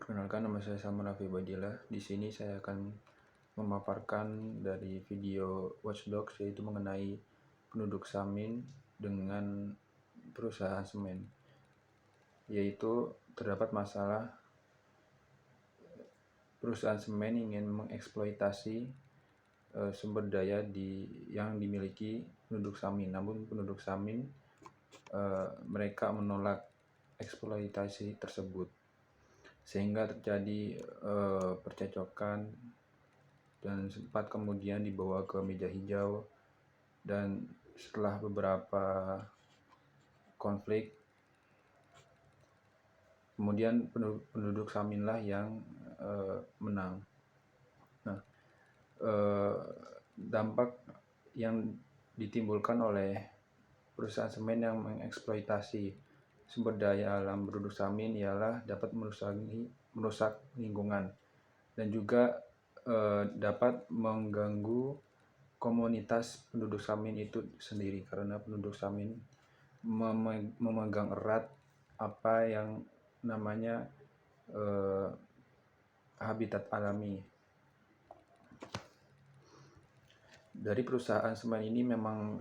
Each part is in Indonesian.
Perkenalkan, nama saya Salman Raffi Badillah. Di sini saya akan memaparkan dari video Watchdogs, yaitu mengenai penduduk Samin dengan perusahaan semen. Yaitu terdapat masalah perusahaan semen ingin mengeksploitasi sumber daya yang dimiliki penduduk Samin. Namun penduduk Samin mereka menolak eksploitasi tersebut, sehingga terjadi percekcokan dan sempat kemudian dibawa ke meja hijau. Dan setelah beberapa konflik, kemudian penduduk Saminlah yang menang. Nah, dampak yang ditimbulkan oleh perusahaan semen yang mengeksploitasi sumber daya alam penduduk Samin ialah dapat merusak lingkungan dan juga dapat mengganggu komunitas penduduk Samin itu sendiri, karena penduduk Samin memegang erat apa yang namanya habitat alami. Dari perusahaan semen ini memang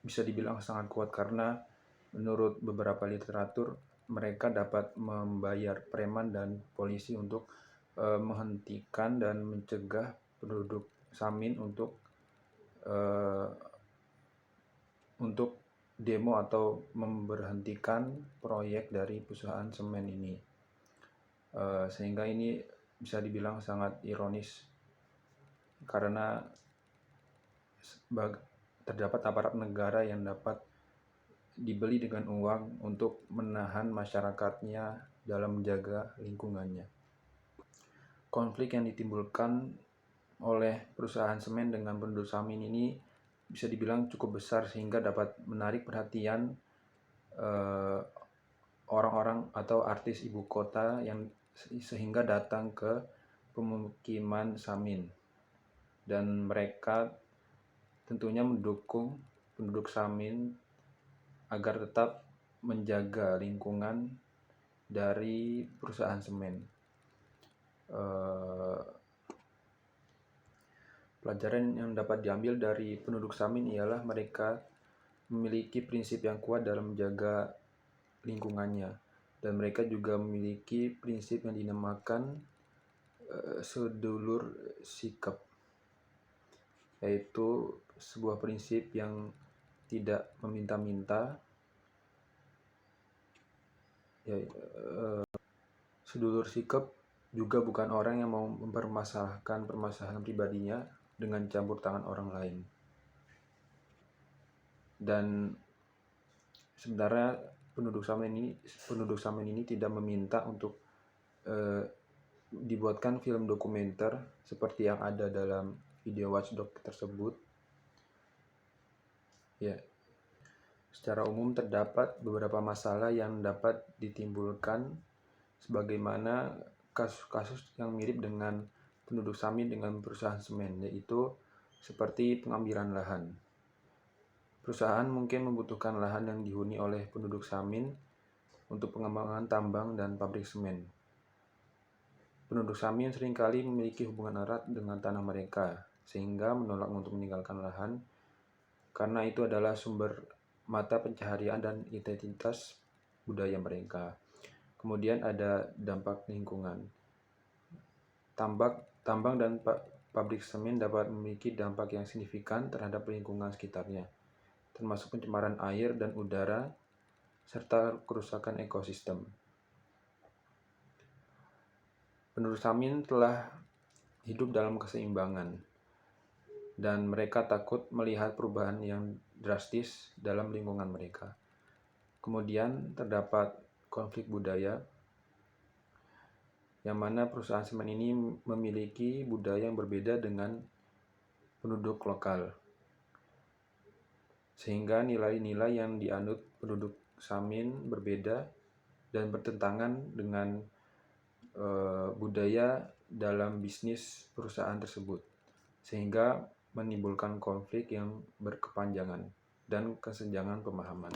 bisa dibilang sangat kuat, karena menurut beberapa literatur mereka dapat membayar preman dan polisi untuk menghentikan dan mencegah penduduk Samin untuk demo atau memberhentikan proyek dari perusahaan semen ini. Sehingga ini bisa dibilang sangat ironis, karena terdapat aparat negara yang dapat dibeli dengan uang untuk menahan masyarakatnya dalam menjaga lingkungannya. Konflik yang ditimbulkan oleh perusahaan semen dengan penduduk Samin ini bisa dibilang cukup besar, sehingga dapat menarik perhatian orang-orang atau artis ibu kota yang sehingga datang ke pemukiman Samin, dan mereka tentunya mendukung penduduk Samin agar tetap menjaga lingkungan dari perusahaan semen. Pelajaran yang dapat diambil dari penduduk Samin ialah mereka memiliki prinsip yang kuat dalam menjaga lingkungannya, dan mereka juga memiliki prinsip yang dinamakan sedulur sikap, yaitu sebuah prinsip yang tidak meminta-minta. Sedulur sikap juga bukan orang yang mau mempermasalahkan permasalahan pribadinya dengan campur tangan orang lain. Dan sementara penduduk Samin ini tidak meminta untuk dibuatkan film dokumenter seperti yang ada dalam video Watchdog tersebut. Ya, secara umum terdapat beberapa masalah yang dapat ditimbulkan sebagaimana kasus-kasus yang mirip dengan penduduk Samin dengan perusahaan semen, yaitu seperti pengambilan lahan. Perusahaan mungkin membutuhkan lahan yang dihuni oleh penduduk Samin untuk pengembangan tambang dan pabrik semen. Penduduk Samin seringkali memiliki hubungan erat dengan tanah mereka, sehingga menolak untuk meninggalkan lahan karena itu adalah sumber mata pencaharian dan identitas budaya mereka. Kemudian ada dampak lingkungan. Tambang dan pabrik semen dapat memiliki dampak yang signifikan terhadap lingkungan sekitarnya, termasuk pencemaran air dan udara, serta kerusakan ekosistem. Penduduk Samin telah hidup dalam keseimbangan, dan mereka takut melihat perubahan yang drastis dalam lingkungan mereka. Kemudian terdapat konflik budaya, yang mana perusahaan semen ini memiliki budaya yang berbeda dengan penduduk lokal, sehingga nilai-nilai yang dianut penduduk Samin berbeda dan bertentangan dengan budaya dalam bisnis perusahaan tersebut, sehingga menimbulkan konflik yang berkepanjangan dan kesenjangan pemahaman.